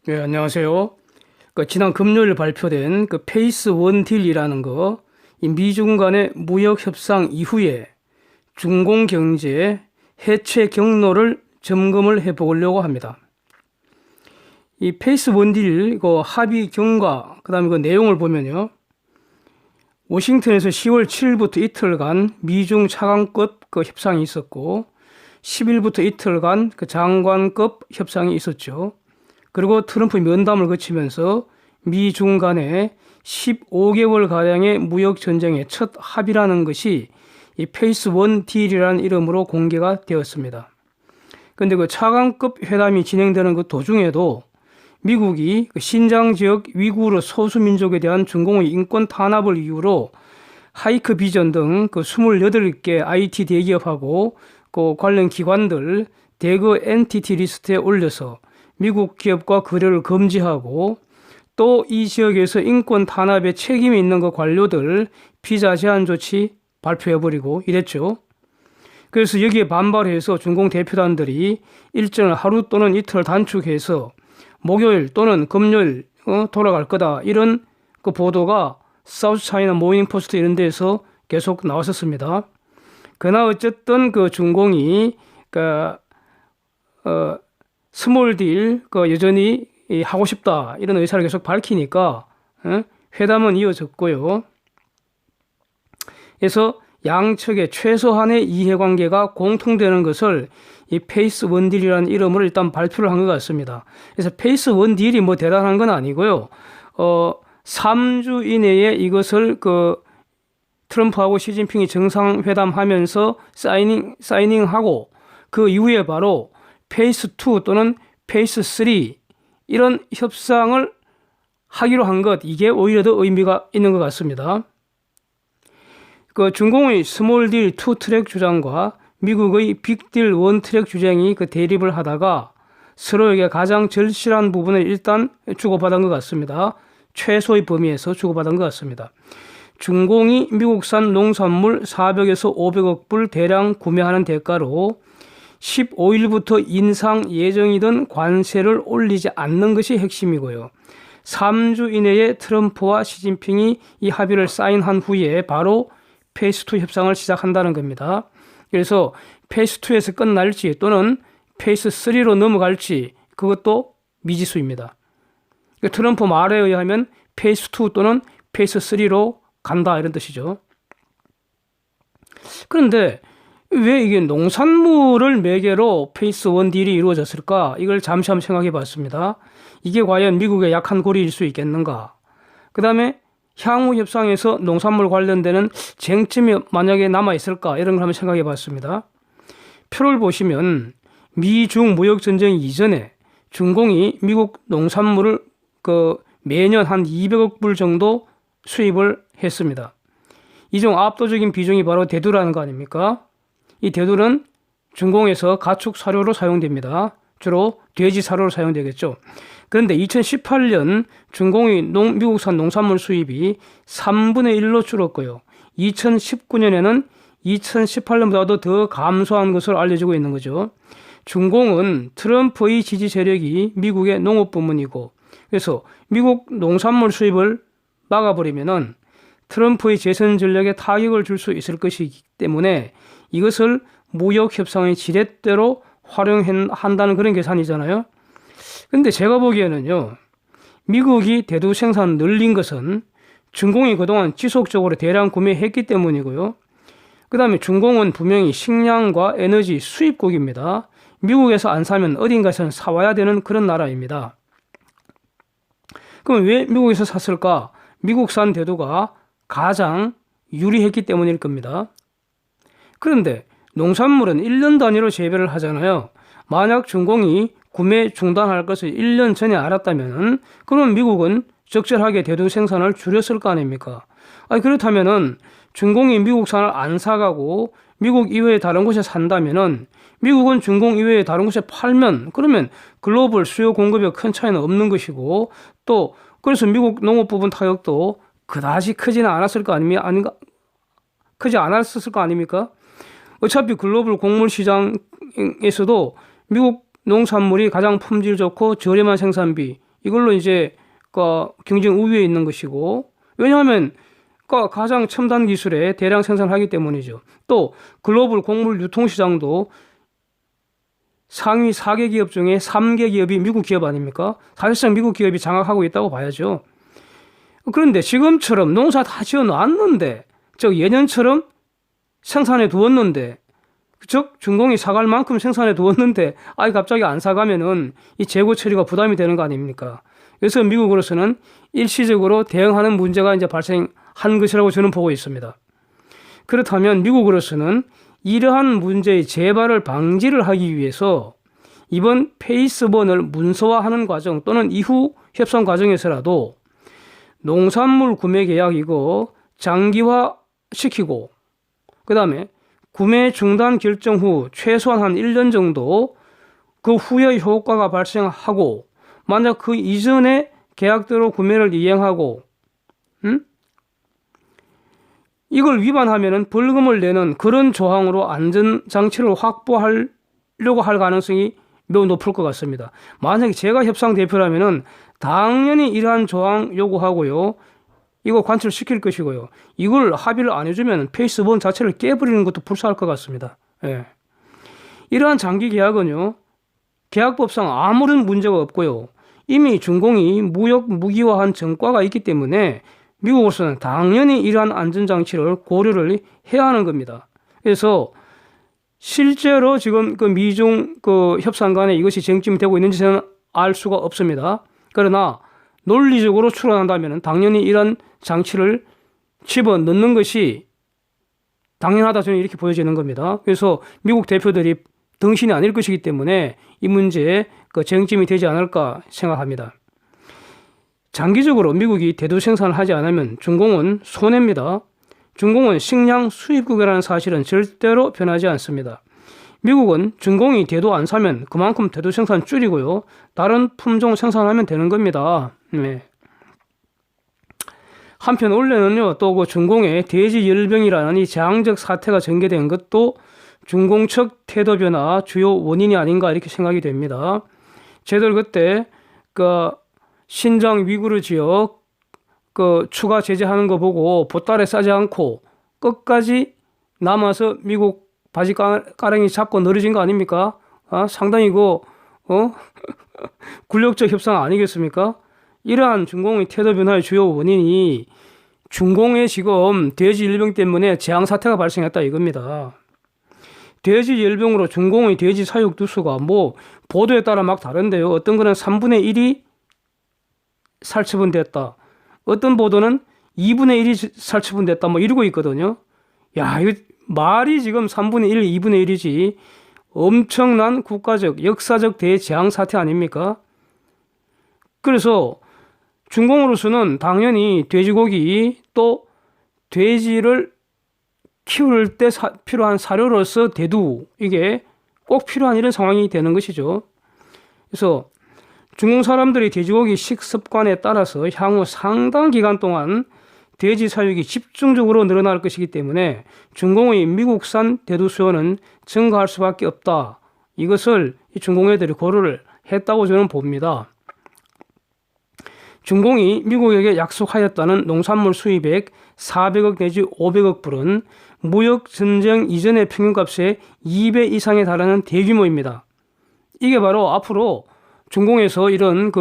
네, 안녕하세요. 지난 금요일 발표된 페이스 원 딜이라는 이 미중 간의 무역 협상 이후에 중공 경제 해체 경로를 점검을 해보려고 합니다. 이 페이스 원 딜 합의 경과, 그다음에 그 내용을 보면요. 워싱턴에서 10월 7일부터 이틀간 미중 차관급 협상이 있었고 10일부터 이틀간 장관급 협상이 있었죠. 그리고 트럼프 면담을 거치면서 미중 간의 15개월가량의 무역전쟁의 첫 합의라는 것이 이 페이스 원 딜이라는 이름으로 공개가 되었습니다. 그런데 차관급 회담이 진행되는 도중에도 미국이 신장 지역 위구르 소수민족에 대한 중공의 인권 탄압을 이유로 하이크 비전 등 28개 IT 대기업하고 관련 기관들 대거 엔티티 리스트에 올려서 미국 기업과 거래를 금지하고 또 이 지역에서 인권 탄압에 책임이 있는 관료들 비자 제한 조치 발표해버리고 이랬죠. 그래서 여기에 반발해서 중공 대표단들이 일정을 하루 또는 이틀 단축해서 목요일 또는 금요일 돌아갈 거다, 이런 보도가 사우스 차이나 모닝 포스트 이런 데서 계속 나왔었습니다. 그러나 어쨌든 중공이 스몰 딜 여전히 하고 싶다, 이런 의사를 계속 밝히니까 회담은 이어졌고요. 그래서 양측의 최소한의 이해관계가 공통되는 것을 이 페이스 원 딜이라는 이름으로 일단 발표를 한 것 같습니다. 그래서 페이스 원 딜이 대단한 건 아니고요. 3주 이내에 이것을 트럼프하고 시진핑이 정상회담하면서 사이닝하고 그 이후에 바로 페이스 2 또는 페이스 3 이런 협상을 하기로 한 것, 이게 오히려 더 의미가 있는 것 같습니다. 중공의 스몰 딜 2 트랙 주장과 미국의 빅 딜 1 트랙 주장이 대립을 하다가 서로에게 가장 절실한 부분을 일단 주고받은 것 같습니다. 최소의 범위에서 주고받은 것 같습니다. 중공이 미국산 농산물 400에서 500억 불 대량 구매하는 대가로 15일부터 인상 예정이던 관세를 올리지 않는 것이 핵심이고요. 3주 이내에 트럼프와 시진핑이 이 합의를 사인한 후에 바로 페이스2 협상을 시작한다는 겁니다. 그래서 페이스2에서 끝날지 또는 페이스3로 넘어갈지 그것도 미지수입니다. 트럼프 말에 의하면 페이스2 또는 페이스3로 간다, 이런 뜻이죠. 그런데 왜 이게 농산물을 매개로 페이스 원 딜이 이루어졌을까? 이걸 잠시 한번 생각해 봤습니다. 이게 과연 미국의 약한 고리일 수 있겠는가? 그 다음에 향후 협상에서 농산물 관련되는 쟁점이 만약에 남아있을까? 이런 걸 한번 생각해 봤습니다. 표를 보시면 미중 무역전쟁 이전에 중공이 미국 농산물을 매년 한 200억 불 정도 수입을 했습니다. 이 중 압도적인 비중이 바로 대두라는 거 아닙니까? 이 대두는 중공에서 가축 사료로 사용됩니다. 주로 돼지 사료로 사용되겠죠. 그런데 2018년 중공의 미국산 농산물 수입이 3분의 1로 줄었고요. 2019년에는 2018년보다도 더 감소한 것으로 알려지고 있는 거죠. 중공은 트럼프의 지지 세력이 미국의 농업 부문이고, 그래서 미국 농산물 수입을 막아버리면은 트럼프의 재선 전략에 타격을 줄 수 있을 것이기 때문에 이것을 무역 협상의 지렛대로 활용한다는 그런 계산이잖아요. 근데 제가 보기에는요, 미국이 대두 생산 늘린 것은 중공이 그동안 지속적으로 대량 구매했기 때문이고요. 그 다음에 중공은 분명히 식량과 에너지 수입국입니다. 미국에서 안 사면 어딘가에서는 사와야 되는 그런 나라입니다. 그럼 왜 미국에서 샀을까? 미국산 대두가 가장 유리했기 때문일 겁니다. 그런데 농산물은 1년 단위로 재배를 하잖아요. 만약 중공이 구매 중단할 것을 1년 전에 알았다면 그럼 미국은 적절하게 대두 생산을 줄였을 거 아닙니까? 그렇다면은 중공이 미국산을 안 사가고 미국 이외의 다른 곳에 산다면은 미국은 중공 이외의 다른 곳에 팔면 그러면 글로벌 수요 공급에 큰 차이는 없는 것이고, 또 그래서 미국 농업 부분 타격도 그다지 크지는 않았을 거 아닌가? 크지 않았을 거 아닙니까? 어차피 글로벌 곡물 시장에서도 미국 농산물이 가장 품질 좋고 저렴한 생산비, 이걸로 이제 경쟁 우위에 있는 것이고, 왜냐하면 가장 첨단 기술에 대량 생산하기 때문이죠. 또 글로벌 곡물 유통 시장도 상위 4개 기업 중에 3개 기업이 미국 기업 아닙니까? 사실상 미국 기업이 장악하고 있다고 봐야죠. 그런데 지금처럼 농사 다 지어 놨는데, 즉 예년처럼 생산해 두었는데, 즉 중공이 사갈 만큼 생산해 두었는데 갑자기 안 사가면은 이 재고 처리가 부담이 되는 거 아닙니까? 그래서 미국으로서는 일시적으로 대응하는 문제가 이제 발생한 것이라고 저는 보고 있습니다. 그렇다면 미국으로서는 이러한 문제의 재발을 방지를 하기 위해서 이번 페이스 1을 문서화하는 과정 또는 이후 협상 과정에서라도 농산물 구매 계약 이거 장기화시키고, 그 다음에 구매 중단 결정 후 최소한 한 1년 정도 그 후의 효과가 발생하고, 만약 그 이전에 계약대로 구매를 이행하고 이걸 위반하면 벌금을 내는 그런 조항으로 안전장치를 확보하려고 할 가능성이 매우 높을 것 같습니다. 만약에 제가 협상 대표라면 당연히 이러한 조항 요구하고요. 이거 관철시킬 것이고요. 이걸 합의를 안 해주면 페이스 1 자체를 깨버리는 것도 불사할 것 같습니다. 예. 이러한 장기 계약은요, 계약법상 아무런 문제가 없고요. 이미 중공이 무역 무기화한 전과가 있기 때문에 미국으로서는 당연히 이러한 안전장치를 고려를 해야 하는 겁니다. 그래서 실제로 지금 미중 협상 간에 이것이 쟁점이 되고 있는지 저는 알 수가 없습니다. 그러나 논리적으로 추론한다면 당연히 이런 장치를 집어넣는 것이 당연하다, 저는 이렇게 보여지는 겁니다. 그래서 미국 대표들이 등신이 아닐 것이기 때문에 이 문제에 쟁점이 되지 않을까 생각합니다. 장기적으로 미국이 대두 생산을 하지 않으면 중공은 손해입니다. 중공은 식량 수입국이라는 사실은 절대로 변하지 않습니다. 미국은 중공이 대두 안 사면 그만큼 대두 생산 줄이고요. 다른 품종 생산하면 되는 겁니다. 네. 한편 원래는요, 또 중공의 돼지열병이라는 이 재앙적 사태가 전개된 것도 중공 측 태도 변화 주요 원인이 아닌가 이렇게 생각이 됩니다. 저희들 그때 신장 위구르 지역 추가 제재하는 거 보고 보따리 싸지 않고 끝까지 남아서 미국 바지 가랑이 잡고 늘어진 거 아닙니까? 상당히 굴욕적 협상 아니겠습니까? 이러한 중공의 태도 변화의 주요 원인이 중공의 지금 돼지열병 때문에 재앙사태가 발생했다 이겁니다. 돼지열병으로 중공의 돼지 사육 두수가 보도에 따라 막 다른데요. 어떤 거는 3분의 1이 살처분됐다. 어떤 보도는 2분의 1이 살처분됐다. 이러고 있거든요. 야, 이거 말이 지금 3분의 1, 2분의 1이지 엄청난 국가적, 역사적 대재앙 사태 아닙니까? 그래서 중공으로서는 당연히 돼지고기 또 돼지를 키울 때 필요한 사료로서 대두, 이게 꼭 필요한 이런 상황이 되는 것이죠. 그래서 중공 사람들의 돼지고기 식습관에 따라서 향후 상당 기간 동안 돼지 사육이 집중적으로 늘어날 것이기 때문에 중공의 미국산 대두 수요는 증가할 수밖에 없다. 이것을 이 중공회들이 고려를 했다고 저는 봅니다. 중공이 미국에게 약속하였다는 농산물 수입액 400억 내지 500억 불은 무역 전쟁 이전의 평균값의 2배 이상에 달하는 대규모입니다. 이게 바로 앞으로 중공에서 이런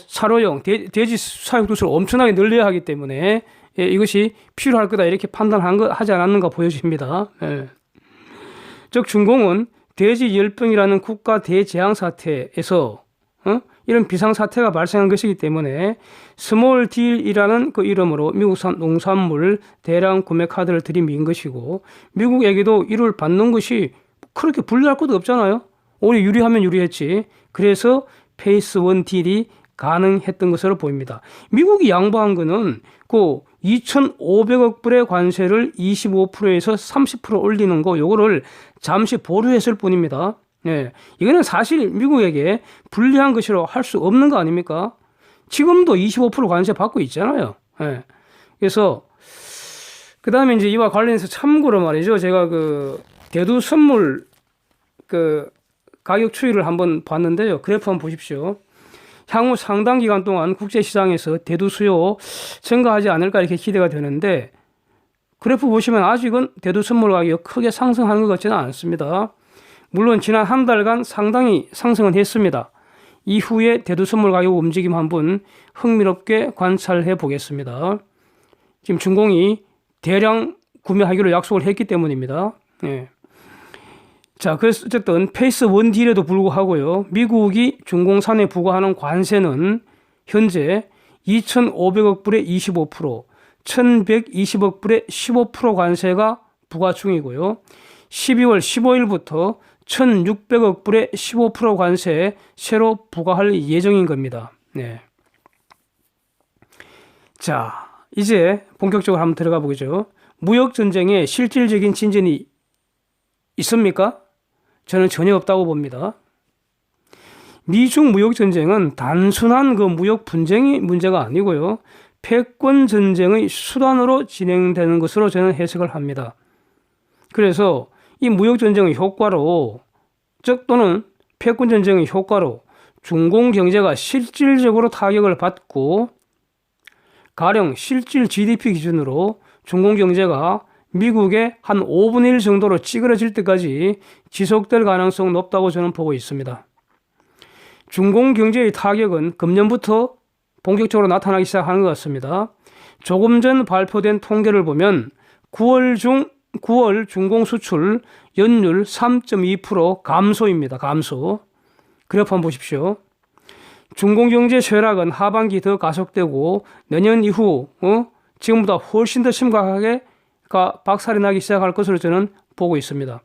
사료용 돼지 사육 두수를 엄청나게 늘려야 하기 때문에 이것이 필요할 거다 이렇게 하지 않았는가 보여집니다. 즉 중공은 돼지 열병이라는 국가 대재앙 사태에서 이런 비상사태가 발생한 것이기 때문에 스몰 딜이라는 그 이름으로 미국산 농산물 대량 구매 카드를 들이민 것이고, 미국에게도 이를 받는 것이 그렇게 불리할 것도 없잖아요. 오히려 유리하면 유리했지. 그래서 페이스 1 딜이 가능했던 것으로 보입니다. 미국이 양보한 거는 2,500억 불의 관세를 25%에서 30% 올리는 거, 요거를 잠시 보류했을 뿐입니다. 이거는 사실 미국에게 불리한 것이라고 할 수 없는 거 아닙니까? 지금도 25% 관세 받고 있잖아요. 그래서 그 다음에 이제 이와 관련해서 참고로 말이죠, 제가 대두 선물 가격 추이를 한번 봤는데요. 그래프 한번 보십시오. 향후 상당 기간 동안 국제시장에서 대두수요 증가하지 않을까 이렇게 기대가 되는데, 그래프 보시면 아직은 대두선물 가격이 크게 상승하는 것 같지는 않습니다. 물론 지난 한 달간 상당히 상승은 했습니다. 이후에 대두선물 가격 움직임 한번 흥미롭게 관찰해 보겠습니다. 지금 중공이 대량 구매하기로 약속을 했기 때문입니다. 예. 자, 그래서 어쨌든 페이스 1 딜에도 불구하고요, 미국이 중공산에 부과하는 관세는 현재 2,500억 불에 25%, 1,120억 불에 15% 관세가 부과 중이고요. 12월 15일부터 1,600억 불에 15% 관세 새로 부과할 예정인 겁니다. 네. 자, 이제 본격적으로 한번 들어가 보죠. 무역전쟁에 실질적인 진전이 있습니까? 저는 전혀 없다고 봅니다. 미중 무역전쟁은 단순한 그 무역 분쟁이 문제가 아니고요, 패권 전쟁의 수단으로 진행되는 것으로 저는 해석을 합니다. 그래서 이 무역 전쟁의 효과로, 즉 또는 패권 전쟁의 효과로 중공 경제가 실질적으로 타격을 받고, 가령 실질 GDP 기준으로 중공 경제가 미국의 한 5분의 1 정도로 찌그러질 때까지 지속될 가능성이 높다고 저는 보고 있습니다. 중공 경제의 타격은 금년부터 본격적으로 나타나기 시작하는 것 같습니다. 조금 전 발표된 통계를 보면 9월 중공 수출 연율 3.2% 감소입니다. 감소. 그래프 한번 보십시오. 중공 경제 쇠락은 하반기 더 가속되고 내년 이후 지금보다 훨씬 더 심각하게 박살이 나기 시작할 것으로 저는 보고 있습니다.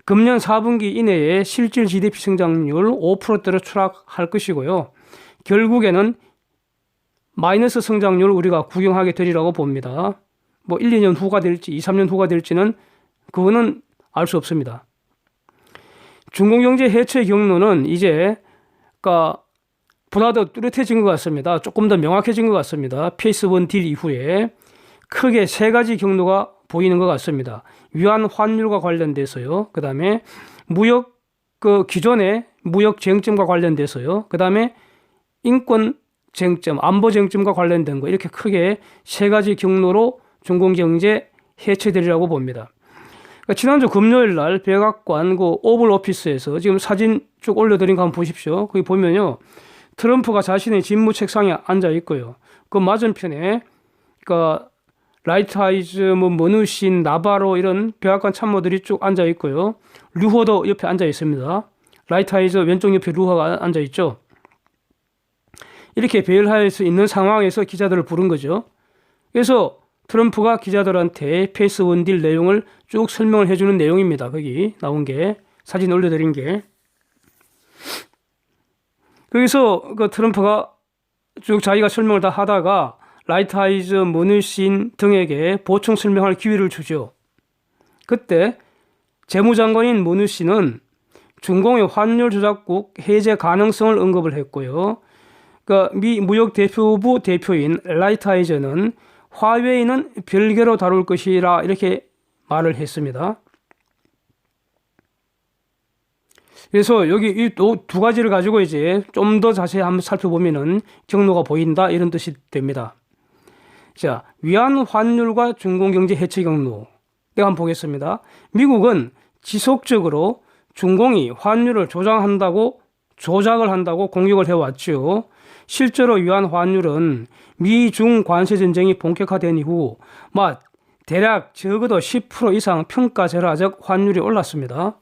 금년 4분기 이내에 실질 GDP 성장률 5%대로 추락할 것이고요. 결국에는 마이너스 성장률 우리가 구경하게 되리라고 봅니다. 뭐 1, 2년 후가 될지 2, 3년 후가 될지는 그거는 알 수 없습니다. 중공경제 해체 경로는 이제 보다 더 뚜렷해진 것 같습니다. 조금 더 명확해진 것 같습니다. 페이스 1 딜 이후에 크게 세 가지 경로가 보이는 것 같습니다. 위안 환율과 관련돼서요. 그 다음에 무역 기존의 무역 쟁점과 관련돼서요. 그 다음에 인권 쟁점, 안보 쟁점과 관련된 거, 이렇게 크게 세 가지 경로로 중공경제 해체되리라고 봅니다. 지난주 금요일 날 백악관 오벌 오피스에서 지금 사진 쭉 올려드린 거 한번 보십시오. 거기 보면요, 트럼프가 자신의 집무 책상에 앉아 있고요. 그 맞은편에 라이트하이즈, 머누신, 나바로 이런 백악관 참모들이 쭉 앉아 있고요. 류호도 옆에 앉아 있습니다. 라이트하이즈 왼쪽 옆에 류호가 앉아 있죠. 이렇게 배열할 수 있는 상황에서 기자들을 부른 거죠. 그래서 트럼프가 기자들한테 페이스 1 딜 내용을 쭉 설명을 해주는 내용입니다. 거기 나온 게, 사진 올려드린 게. 거기서 트럼프가 쭉 자기가 설명을 다 하다가 라이트하이즈, 머누신 등에게 보충 설명할 기회를 주죠. 그때 재무장관인 머누신은 중공의 환율 조작국 해제 가능성을 언급을 했고요. 미 무역 대표부 대표인 라이트하이즈는 화웨이는 별개로 다룰 것이라 이렇게 말을 했습니다. 그래서 여기 이 두 가지를 가지고 이제 좀 더 자세히 한번 살펴보면은 경로가 보인다, 이런 뜻이 됩니다. 자, 위안 환율과 중공경제 해체 경로. 내가 한번 보겠습니다. 미국은 지속적으로 중공이 환율을 조작을 한다고 공격을 해왔죠. 실제로 위안 환율은 미중 관세 전쟁이 본격화된 이후 대략 적어도 10% 이상 평가절하적 환율이 올랐습니다.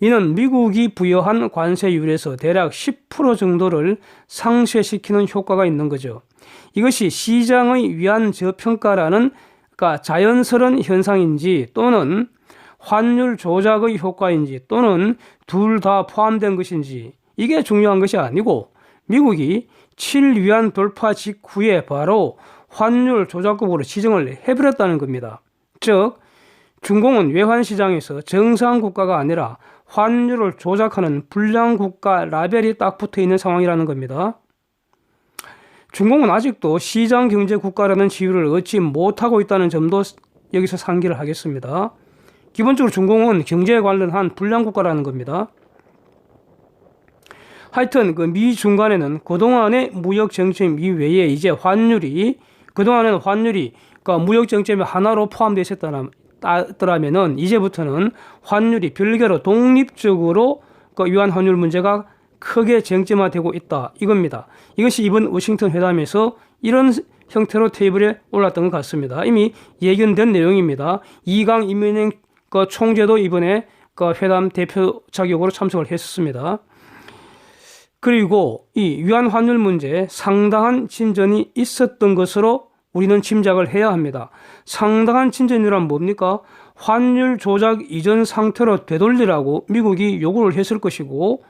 이는 미국이 부여한 관세율에서 대략 10% 정도를 상쇄시키는 효과가 있는 거죠. 이것이 시장의 위안 저평가라는 자연스러운 현상인지, 또는 환율 조작의 효과인지, 또는 둘 다 포함된 것인지, 이게 중요한 것이 아니고, 미국이 7위안 돌파 직후에 바로 환율 조작국으로 지정을 해버렸다는 겁니다. 즉, 중공은 외환시장에서 정상 국가가 아니라 환율을 조작하는 불량 국가 라벨이 딱 붙어 있는 상황이라는 겁니다. 중공은 아직도 시장 경제 국가라는 지위를 얻지 못하고 있다는 점도 여기서 상기를 하겠습니다. 기본적으로 중공은 경제에 관련한 불량 국가라는 겁니다. 하여튼 그 미중 간에는 그동안의 무역 정책 이외에 이제 환율이 그동안에는 환율이 그러니까 무역 정책의 하나로 포함되어 있었더라면은 이제부터는 환율이 별개로 독립적으로 그 유한 환율 문제가 크게 쟁점화되고 있다 이겁니다. 이것이 이번 워싱턴 회담에서 이런 형태로 테이블에 올랐던 것 같습니다. 이미 예견된 내용입니다. 이강 인민은행 그 총재도 이번에 그 회담 대표 자격으로 참석을 했었습니다. 그리고 이 위안 환율 문제에 상당한 진전이 있었던 것으로 우리는 짐작을 해야 합니다. 상당한 진전이란 뭡니까? 환율 조작 이전 상태로 되돌리라고 미국이 요구를 했을 것이고,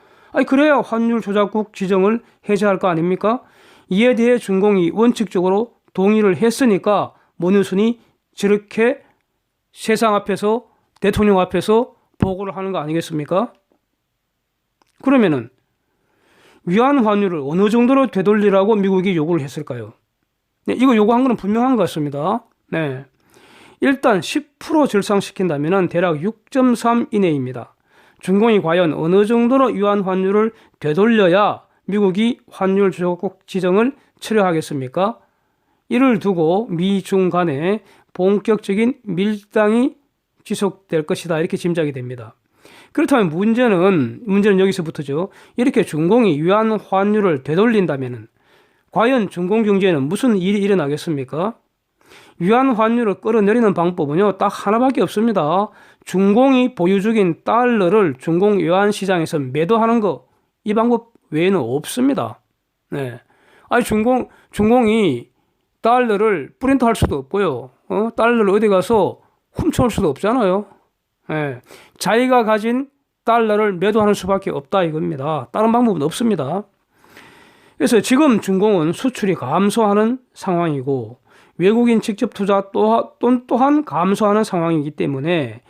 그래야 환율 조작국 지정을 해제할 거 아닙니까? 이에 대해 중공이 원칙적으로 동의를 했으니까 문유순이 저렇게 세상 앞에서 대통령 앞에서 보고를 하는 거 아니겠습니까? 그러면은 위안 환율을 어느 정도로 되돌리라고 미국이 요구를 했을까요? 네, 이거 요구한 거는 분명한 것 같습니다. 네. 일단 10% 절상시킨다면 대략 6.3 이내입니다. 중공이 과연 어느 정도로 위안 환율을 되돌려야 미국이 환율 조작국 지정을 철회하겠습니까? 이를 두고 미중 간에 본격적인 밀당이 지속될 것이다 이렇게 짐작이 됩니다. 그렇다면 문제는 여기서부터죠. 이렇게 중공이 위안 환율을 되돌린다면 과연 중공 경제에는 무슨 일이 일어나겠습니까? 위안 환율을 끌어내리는 방법은요 딱 하나밖에 없습니다. 중공이 보유 중인 달러를 중공 외환 시장에서 매도하는 거, 이 방법 외에는 없습니다. 네. 중공이 달러를 프린트할 수도 없고요. 달러를 어디 가서 훔쳐올 수도 없잖아요. 네. 자기가 가진 달러를 매도하는 수밖에 없다 이겁니다. 다른 방법은 없습니다. 그래서 지금 중공은 수출이 감소하는 상황이고 외국인 직접 투자 또한 감소하는 상황이기 때문에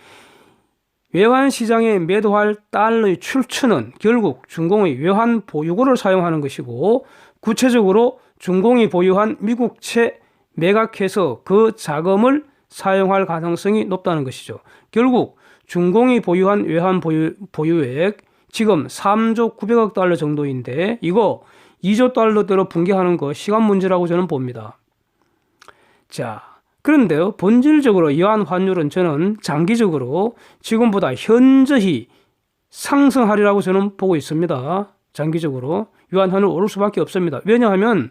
외환 시장에 매도할 달러의 출처는 결국 중공의 외환 보유고를 사용하는 것이고 구체적으로 중공이 보유한 미국채 매각해서 그 자금을 사용할 가능성이 높다는 것이죠. 결국 중공이 보유한 외환 보유액 지금 3조 900억 달러 정도인데 이거 2조 달러대로 붕괴하는 거 시간 문제라고 저는 봅니다. 자, 그런데요, 본질적으로 위안 환율은 저는 장기적으로 지금보다 현저히 상승하리라고 저는 보고 있습니다. 장기적으로 위안 환율 오를 수밖에 없습니다. 왜냐하면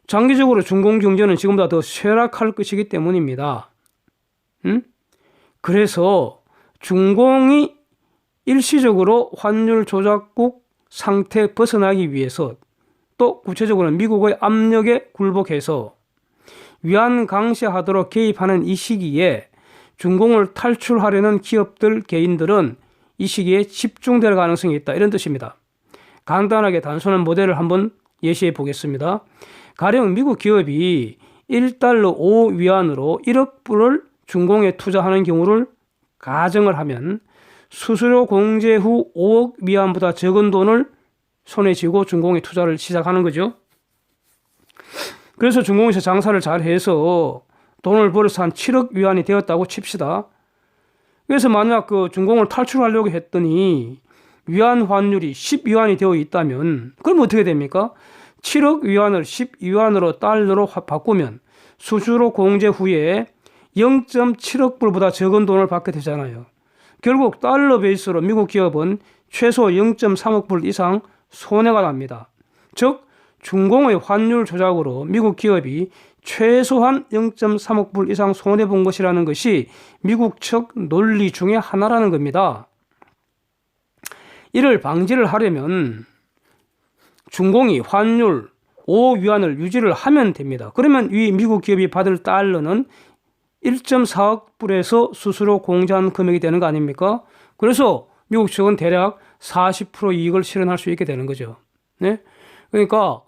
장기적으로 중공 경제는 지금보다 더 쇠락할 것이기 때문입니다. 그래서 중공이 일시적으로 환율 조작국 상태 벗어나기 위해서 또 구체적으로는 미국의 압력에 굴복해서 위안 강세하도록 개입하는 이 시기에 중공을 탈출하려는 기업들, 개인들은 이 시기에 집중될 가능성이 있다. 이런 뜻입니다. 간단하게 단순한 모델을 한번 예시해 보겠습니다. 가령 미국 기업이 1달러 5위안으로 1억 불을 중공에 투자하는 경우를 가정을 하면 수수료 공제 후 5억 위안보다 적은 돈을 손에 쥐고 중공에 투자를 시작하는 거죠. 그래서 중공에서 장사를 잘 해서 돈을 벌어서 한 7억 위안이 되었다고 칩시다. 그래서 만약 그 중공을 탈출하려고 했더니 위안 환율이 10위안이 되어 있다면 그럼 어떻게 됩니까? 7억 위안을 10위안으로 달러로 바꾸면 수수료 공제 후에 0.7억 불보다 적은 돈을 받게 되잖아요. 결국 달러 베이스로 미국 기업은 최소 0.3억 불 이상 손해가 납니다. 즉 중공의 환율 조작으로 미국 기업이 최소한 0.3억 불 이상 손해본 것이라는 것이 미국 측 논리 중에 하나라는 겁니다. 이를 방지를 하려면 중공이 환율 5위안을 유지를 하면 됩니다. 그러면 이 미국 기업이 받을 달러는 1.4억 불에서 수수료 공제한 금액이 되는 거 아닙니까? 그래서 미국 측은 대략 40% 이익을 실현할 수 있게 되는 거죠. 네? 그러니까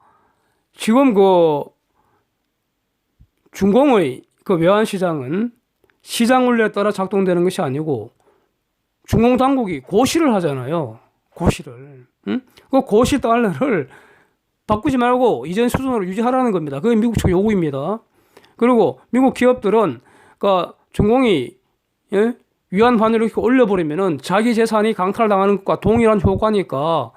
지금 그 중공의 그 외환 시장은 시장 원리에 따라 작동되는 것이 아니고 중공 당국이 고시를 하잖아요. 고시를. 그 고시 달러를 바꾸지 말고 이전 수준으로 유지하라는 겁니다. 그게 미국 측 요구입니다. 그리고 미국 기업들은 그러니까 중공이 위안 환율을 이렇게 올려버리면은 자기 재산이 강탈당하는 것과 동일한 효과니까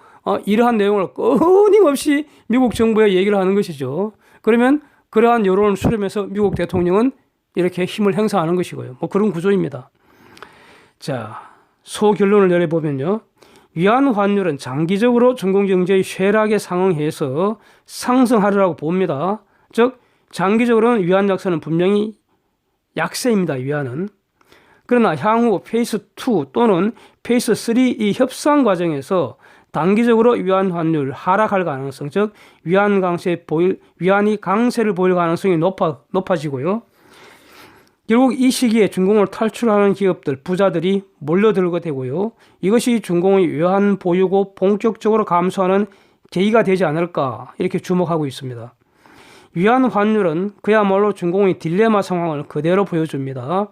이러한 내용을 끊임없이 미국 정부에 얘기를 하는 것이죠. 그러면 그러한 여론을 수렴해서 미국 대통령은 이렇게 힘을 행사하는 것이고요. 뭐 그런 구조입니다. 자, 소결론을 내려보면요. 위안 환율은 장기적으로 중국 경제의 쇠락에 상응해서 상승하리라고 봅니다. 즉 장기적으로는 위안 약세는 분명히 약세입니다. 위안은. 그러나 향후 페이스 2 또는 페이스 3 이 협상 과정에서 단기적으로 위안 환율 하락할 가능성, 즉 위안이 강세를 보일 가능성이 높아지고요. 결국 이 시기에 중공을 탈출하는 기업들, 부자들이 몰려들게 되고요. 이것이 중공의 외환 보유고 본격적으로 감소하는 계기가 되지 않을까 이렇게 주목하고 있습니다. 위안 환율은 그야말로 중공의 딜레마 상황을 그대로 보여줍니다.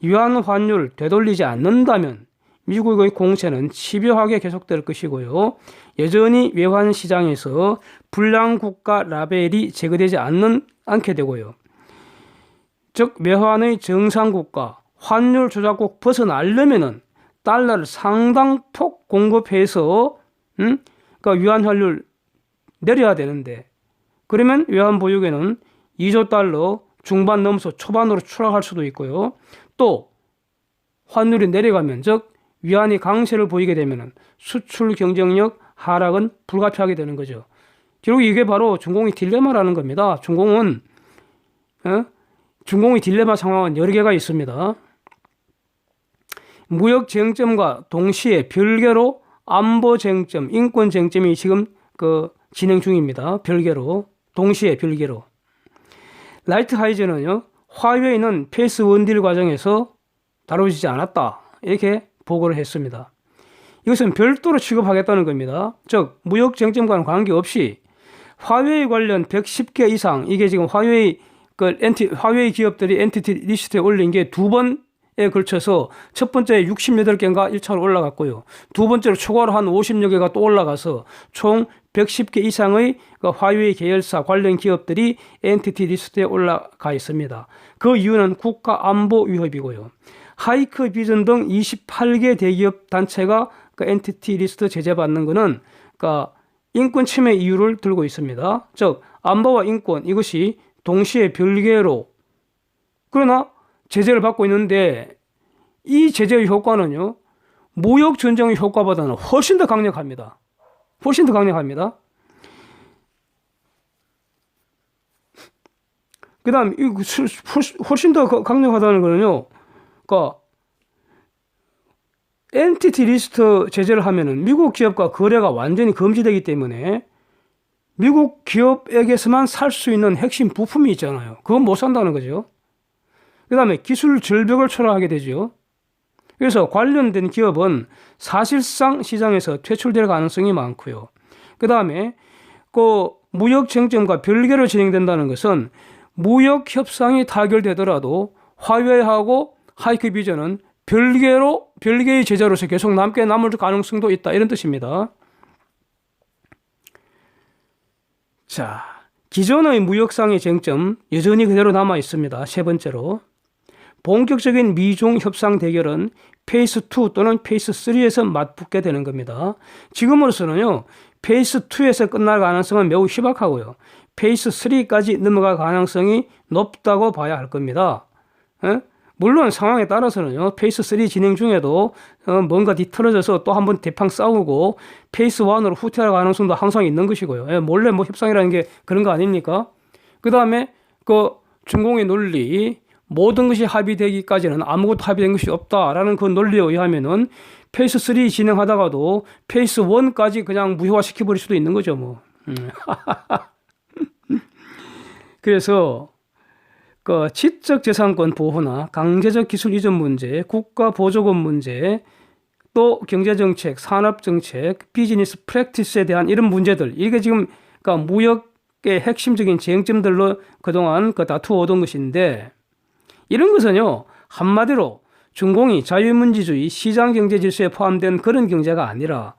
위안 환율 되돌리지 않는다면 미국의 공세는 집요하게 계속될 것이고요. 여전히 외환 시장에서 불량 국가 라벨이 제거되지 않게 되고요. 즉 외환의 정상국가, 환율 조작국 벗어나려면은 달러를 상당폭 공급해서 그러니까 위안 환율 내려야 되는데 그러면 외환 보유고는 2조 달러 중반 넘어서 초반으로 추락할 수도 있고요. 또 환율이 내려가면 즉 위안이 강세를 보이게 되면 수출 경쟁력 하락은 불가피하게 되는 거죠. 결국 이게 바로 중공의 딜레마라는 겁니다. 중공의 딜레마 상황은 여러 개가 있습니다. 무역 쟁점과 동시에 별개로 안보 쟁점, 인권 쟁점이 지금 진행 중입니다. 별개로, 동시에 별개로. 라이트하이저는요, 화웨이는 페이스 1딜 과정에서 다뤄지지 않았다. 이렇게 보고를 했습니다. 이것은 별도로 취급하겠다는 겁니다. 즉, 무역 쟁점과는 관계없이 화웨이 관련 110개 이상, 이게 지금 화웨이 기업들이 엔티티 리스트에 올린 게 두 번에 걸쳐서 첫 번째 68개인가 1차로 올라갔고요. 두 번째로 추가로 한 50여 개가 또 올라가서 총 110개 이상의 화웨이 계열사 관련 기업들이 엔티티 리스트에 올라가 있습니다. 그 이유는 국가 안보 위협이고요. 하이크 비전 등 28개 대기업 단체가 엔티티 리스트 제재받는 것은 인권 침해 이유를 들고 있습니다. 즉 안보와 인권 이것이 동시에 별개로 그러나 제재를 받고 있는데 이 제재의 효과는요. 무역 전쟁의 효과보다는 훨씬 더 강력합니다. 훨씬 더 강력합니다. 그 다음 훨씬 더 강력하다는 거는요. 엔티티 리스트 제재를 하면은 미국 기업과 거래가 완전히 금지되기 때문에 미국 기업에게서만 살 수 있는 핵심 부품이 있잖아요. 그건 못 산다는 거죠. 그 다음에 기술 절벽을 초래하게 되죠. 그래서 관련된 기업은 사실상 시장에서 퇴출될 가능성이 많고요. 그 다음에 무역 쟁점과 별개로 진행된다는 것은 무역 협상이 타결되더라도 화웨이하고 하이크비전은 별개의 제재로서 계속 남을 가능성도 있다. 이런 뜻입니다. 자, 기존의 무역상의 쟁점 여전히 그대로 남아 있습니다. 세 번째로 본격적인 미중 협상 대결은 페이스 2 또는 페이스 3에서 맞붙게 되는 겁니다. 지금으로서는요. 페이스 2에서 끝날 가능성은 매우 희박하고요. 페이스 3까지 넘어갈 가능성이 높다고 봐야 할 겁니다. 물론 상황에 따라서는요. 페이스 3 진행 중에도 뭔가 뒤틀어져서 또 한번 대팡 싸우고 페이스 1으로 후퇴할 가능성도 항상 있는 것이고요. 몰래 협상이라는 게 그런 거 아닙니까? 그 다음에 중공의 논리 모든 것이 합의되기까지는 아무것도 합의된 것이 없다라는 그 논리에 의하면은 페이스 3 진행하다가도 페이스 1까지 그냥 무효화시켜버릴 수도 있는 거죠, 뭐. 그래서 지적재산권 보호나 강제적 기술 이전 문제, 국가 보조금 문제, 또 경제정책, 산업정책, 비즈니스 프랙티스에 대한 이런 문제들, 이게 지금 무역의 핵심적인 쟁점들로 그동안 다투어오던 것인데, 이런 것은요, 한마디로 중공이 자유민주주의 시장경제 질서에 포함된 그런 경제가 아니라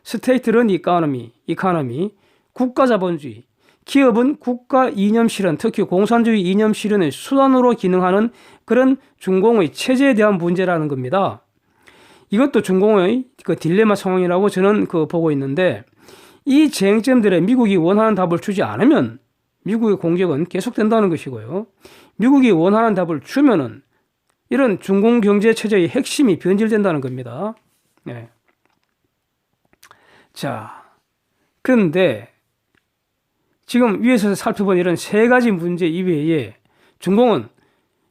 스테이트런 이코노미, 국가자본주의, 기업은 국가 이념 실현, 특히 공산주의 이념 실현의 수단으로 기능하는 그런 중공의 체제에 대한 문제라는 겁니다. 이것도 중공의 그 딜레마 상황이라고 저는 보고 있는데, 이 쟁점들에 미국이 원하는 답을 주지 않으면 미국의 공격은 계속된다는 것이고요. 미국이 원하는 답을 주면은 이런 중공 경제 체제의 핵심이 변질된다는 겁니다. 네. 자, 그런데 지금 위에서 살펴본 이런 세 가지 문제 이외에 중공은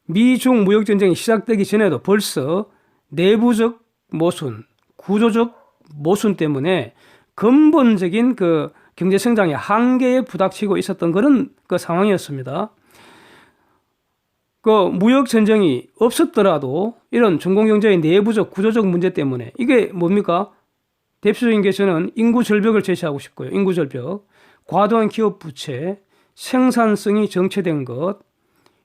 미중 무역전쟁이 시작되기 전에도 벌써 내부적 모순, 구조적 모순 때문에 근본적인 경제성장의 한계에 부닥치고 있었던 그런 상황이었습니다. 무역전쟁이 없었더라도 이런 중공경제의 내부적 구조적 문제 때문에 이게 뭡니까? 대표적인 게 저는 인구 절벽을 제시하고 싶고요. 인구 절벽, 과도한 기업 부채, 생산성이 정체된 것,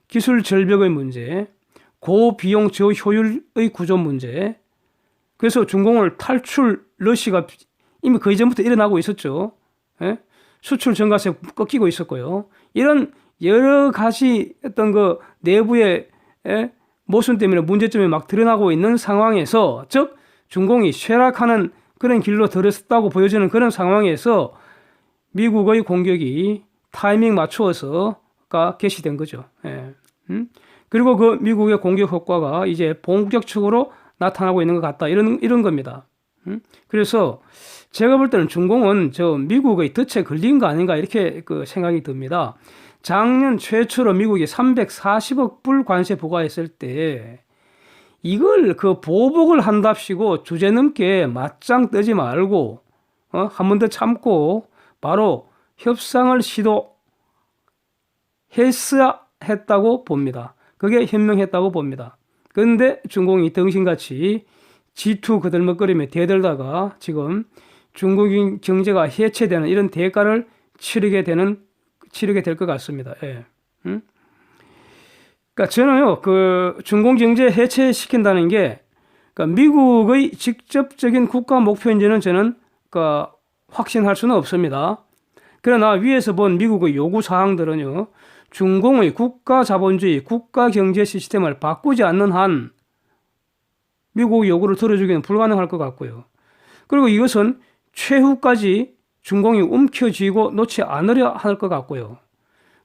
기술 절벽의 문제, 고비용 저효율의 구조 문제. 그래서 중공을 탈출 러시가 이미 그 이전부터 일어나고 있었죠. 예? 수출 증가세 꺾이고 있었고요. 이런 여러 가지 어떤 내부의 모순 때문에 문제점이 막 드러나고 있는 상황에서, 즉 중공이 쇠락하는 그런 길로 들었다고 보여지는 그런 상황에서 미국의 공격이 타이밍 맞추어서가 개시된 거죠. 예. 그리고 그 미국의 공격 효과가 이제 본격적으로 나타나고 있는 것 같다. 이런 겁니다. 그래서 제가 볼 때는 중공은 미국의 덫에 걸린 거 아닌가 이렇게 생각이 듭니다. 작년 최초로 미국이 340억 불 관세 부과했을 때 이걸 보복을 한답시고 주제넘게 맞짱 뜨지 말고 한 번 더 참고 바로 협상을 시도했어야 했다고 봅니다. 그게 현명했다고 봅니다. 그런데 중공이 등신같이 G2 그들먹거리며 대들다가 지금 중국인 경제가 해체되는 이런 대가를 치르게 될 것 같습니다. 예. 그러니까 저는요, 중공 경제 해체시킨다는 게 미국의 직접적인 국가 목표인지는 저는 확신할 수는 없습니다. 그러나 위에서 본 미국의 요구 사항들은요, 중공의 국가 자본주의, 국가 경제 시스템을 바꾸지 않는 한 미국 요구를 들어주기는 불가능할 것 같고요. 그리고 이것은 최후까지 중공이 움켜쥐고 놓지 않으려 할 것 같고요.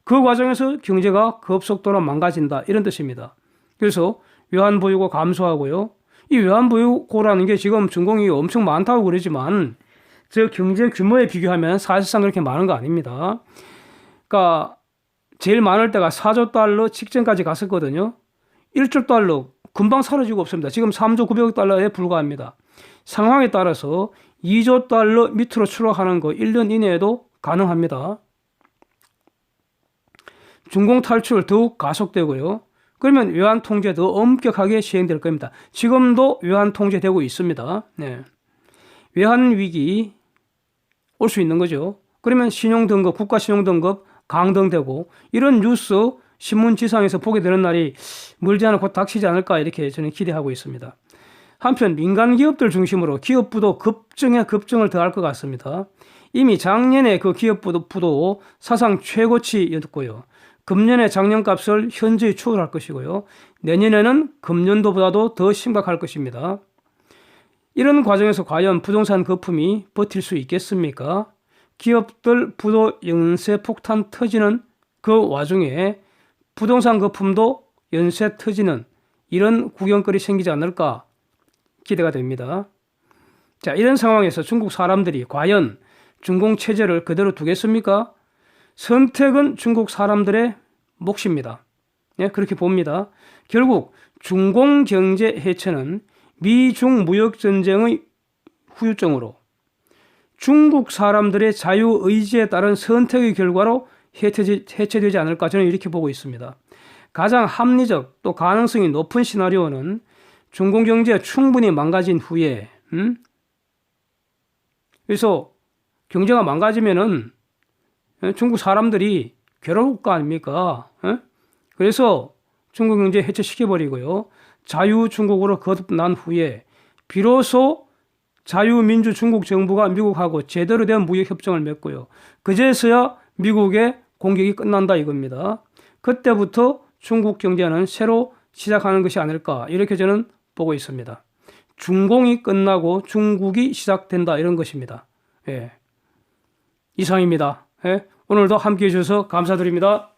그 과정에서 경제가 급속도로 망가진다 이런 뜻입니다. 그래서 외환보유고 감소하고요. 이 외환보유고라는 게 지금 중공이 엄청 많다고 그러지만 저 경제 규모에 비교하면 사실상 그렇게 많은 거 아닙니다. 그러니까 제일 많을 때가 4조 달러 직전까지 갔었거든요. 1조 달러 금방 사라지고 없습니다. 지금 3조 900억 달러에 불과합니다. 상황에 따라서 2조 달러 밑으로 추락하는 거 1년 이내에도 가능합니다. 중공 탈출 더욱 가속되고요. 그러면 외환 통제 더 엄격하게 시행될 겁니다. 지금도 외환 통제되고 있습니다. 네. 외환 위기 올 수 있는 거죠. 그러면 신용 등급, 국가 신용 등급 강등되고 이런 뉴스 신문지상에서 보게 되는 날이 멀지 않아 곧 닥치지 않을까 이렇게 저는 기대하고 있습니다. 한편 민간 기업들 중심으로 기업부도 급증을 더할 것 같습니다. 이미 작년에 기업부도 사상 최고치였고요. 금년에 작년값을 현저히 추월할 것이고요. 내년에는 금년도보다도 더 심각할 것입니다. 이런 과정에서 과연 부동산 거품이 버틸 수 있겠습니까? 기업들 부도 연쇄 폭탄 터지는 그 와중에 부동산 거품도 연쇄 터지는 이런 구경거리 생기지 않을까 기대가 됩니다. 자, 이런 상황에서 중국 사람들이 과연 중공 체제를 그대로 두겠습니까? 선택은 중국 사람들의 몫입니다. 네, 그렇게 봅니다. 결국 중공 경제 해체는 미중 무역 전쟁의 후유증으로 중국 사람들의 자유의지에 따른 선택의 결과로 해체되지 않을까 저는 이렇게 보고 있습니다. 가장 합리적 또 가능성이 높은 시나리오는 중공 경제가 충분히 망가진 후에 그래서 경제가 망가지면은 중국 사람들이 괴로울 거 아닙니까? 그래서 중국 경제 해체시켜버리고요. 자유중국으로 거듭난 후에 비로소 자유민주 중국 정부가 미국하고 제대로 된 무역협정을 맺고요. 그제서야 미국의 공격이 끝난다 이겁니다. 그때부터 중국 경제는 새로 시작하는 것이 아닐까 이렇게 저는 보고 있습니다. 중공이 끝나고 중국이 시작된다 이런 것입니다. 예. 이상입니다. 예. 오늘도 함께 해주셔서 감사드립니다.